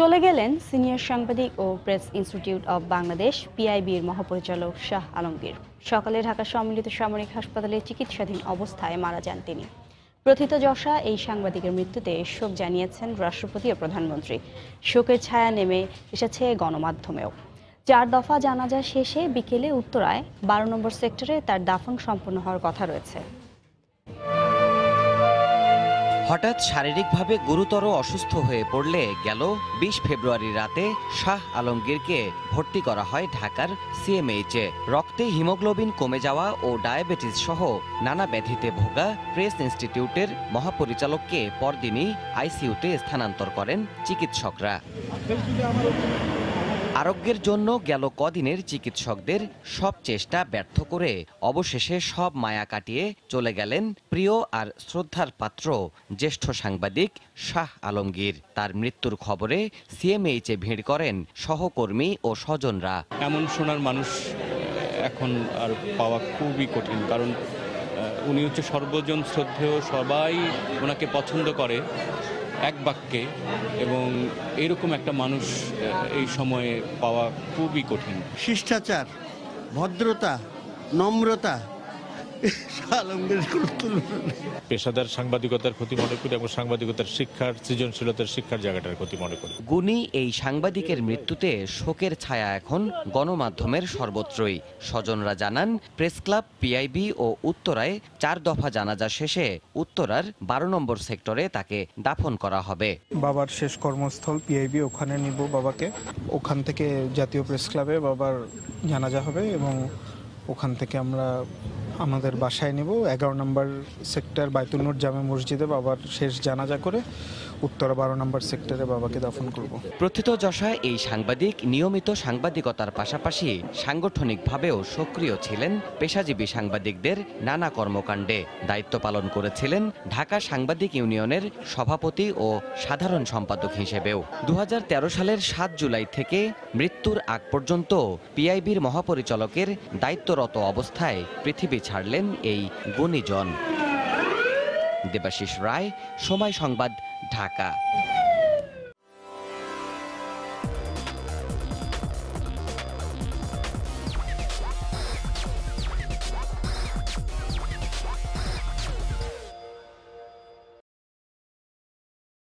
চলে গেলেন সিনিয়র সাংবাদিক ও প্রেস ইনস্টিটিউট অব বাংলাদেশ পিআইবির মহাপরিচালক শাহ আলমগীর। সকালে ঢাকা সম্মিলিত সামরিক হাসপাতালে চিকিৎসাধীন অবস্থায় মারা যান তিনি। প্রথিতযশা এই সাংবাদিকের মৃত্যুতে শোক জানিয়েছেন রাষ্ট্রপতি ও প্রধানমন্ত্রী। শোকের ছায়া নেমে এসেছে গণমাধ্যমেও। 4 দফা জানাজা শেষে বিকেলে উত্তরায় 12 নম্বর সেক্টরে তার দাফন সম্পন্ন হওয়ার কথা রয়েছে। হঠাৎ শারীরিকভাবে গুরুতর অসুস্থ হয়ে পড়লে গেল 20 ফেব্রুয়ারি রাতে শাহ আলমগীরকে ভর্তি করা হয় ঢাকার সিএমএইচে। রক্তে হিমোগ্লোবিন কমে যাওয়া ও ডায়াবেটিস সহ নানা ব্যাধিতে ভোগা প্রেস ইনস্টিটিউটের মহাপরিচালককে পরদিনই আইসিইউতে স্থানান্তর করেন চিকিৎসকরা। আরোগ্যের জন্য গেল কদিনের চিকিৎসকদের সব চেষ্টা ব্যর্থ করে অবশেষে সব মায়া কাটিয়ে চলে গেলেন প্রিয় আর শ্রদ্ধার পাত্র জ্যেষ্ঠ সাংবাদিক শাহ আলমগীর। তার মৃত্যুর খবরে সিএমএইচে ভিড় করেন সহকর্মী ও স্বজনরা। এমন সোনার মানুষ এখন আর পাওয়া খুবই কঠিন, কারণ উনি হচ্ছে সর্বজন শ্রদ্ধেয়, সবাই ওনাকে পছন্দ করে এক বাক্যে, এবং এরকম একটা মানুষ এই সময়ে পাওয়া খুবই কঠিন। শিষ্টাচার, ভদ্রতা, নম্রতা পেশাদার সাংবাদিকতার ক্ষতি মনে করি এবং সাংবাদিকতার শিক্ষার, সৃজনশীলতার শিক্ষার জায়গাটার ক্ষতি মনে করি। গুণী এই সাংবাদিকের মৃত্যুতে শোকের ছায়া এখন গণমাধ্যমের সর্বত্রই। স্বজনরা জানান, প্রেস ক্লাব, পিআইবি ও উত্তরায় 4 দফা জানাজা শেষে উত্তরার 12 নম্বর সেক্টরে তাকে দাফন করা হবে। বাবার শেষ কর্মস্থল পিআইবি, ওখানে নিব বাবাকে। ওখান থেকে জাতীয় প্রেস ক্লাবে বাবার জানাজা হবে এবং ওখান থেকে আমরা আমাদের বাসায় নেব। 11 নম্বর সেক্টর বায়তুল নূর জামে মসজিদে বাবার শেষ জানাজা করে উত্তরা 12 নম্বর সেক্টরে বাবাকে দাফন করব। প্রথিতযশা এই সাংবাদিক নিয়মিত সাংবাদিকতার পাশাপাশি সাংগঠনিকভাবেও সক্রিয় ছিলেন। পেশাজীবী সাংবাদিকদের নানা কর্মকাণ্ডে দায়িত্ব পালন করেছিলেন ঢাকা সাংবাদিক ইউনিয়নের সভাপতি ও সাধারণ সম্পাদক হিসেবেও। 2013 সালের 7 জুলাই থেকে মৃত্যুর আগ পর্যন্ত পিআইবির মহাপরিচালকের দায়িত্বরত অবস্থায় পৃথিবী ছাড়লেন এই গুণীজন। দেবাশিস রায়, সময় সংবাদ, ঢাকা।